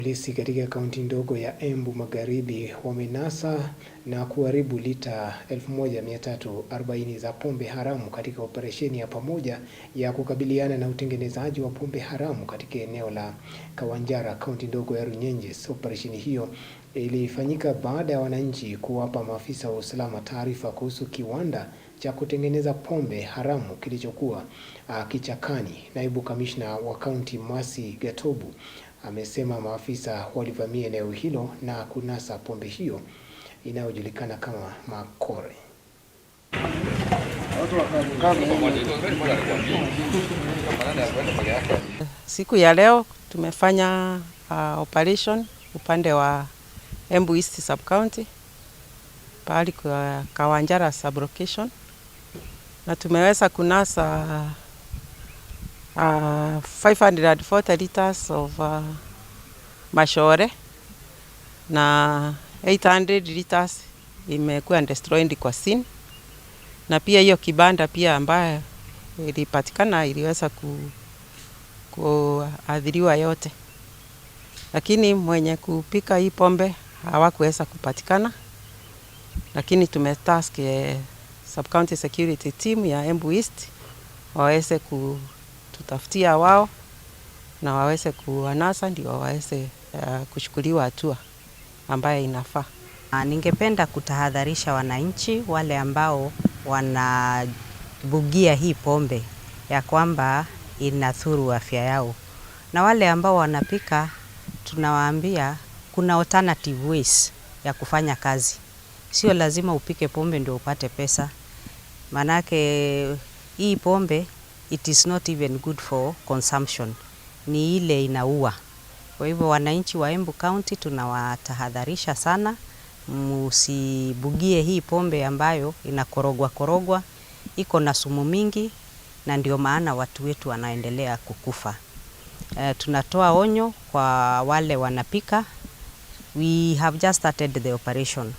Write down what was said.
Polisi katika kaunti ndogo ya Embu Magharibi wamenasa na kuharibu lita 1340 za pombe haramu katika operesheni ya pamoja ya kukabiliana na utengenezaji wa pombe haramu katika eneo la Kawanjara, kaunti ndogo ya Runyenjes. Operesheni hiyo ilifanyika baada ya wananchi kuwapa maafisa wa usalama taarifa kuhusu kiwanda cha kutengeneza pombe haramu kilichokuwa kichakani. Naibu kamishna wa kaunti Mercy Gatobu amesema maafisa walivamia eneo hilo na kunasa pombe hiyo inayojulikana kama makore. Siku ya leo tumefanya operation upande wa Embu East Sub County pahali kwa Kawanjara Sub Location, na tumeweza kunasa 540 liters of mashore na 800 liters imekuwa destroyed kwa scene, na pia hiyo kibanda pia ambayo ilipatikana iliweza kuadhiriwa yote, lakini mwenye kupika hii pombe hawakuweza kupatikana. Lakini tumetask Sub County Security Team ya Embu East waweze kututafutia wao na waweze kuwanasa ndio waweze kuchukuliwa hatua ambayo inafaa. Ningependa kutahadharisha wananchi wale ambao wanabugia hii pombe ya kwamba inadhuru afya yao, na wale ambao wanapika tunawaambia kuna alternative ways ya kufanya kazi. Sio lazima upike pombe ndio upate pesa, manake hii pombe it is not even good for consumption, ni ile inaua. Kwa hivyo wananchi wa Embu County tunawatahadharisha sana, msibugie hii pombe ambayo inakorogwa, iko na sumu mingi, na ndio maana watu wetu wanaendelea kukufa. Tunatoa onyo kwa wale wanapika. We have just started the operation.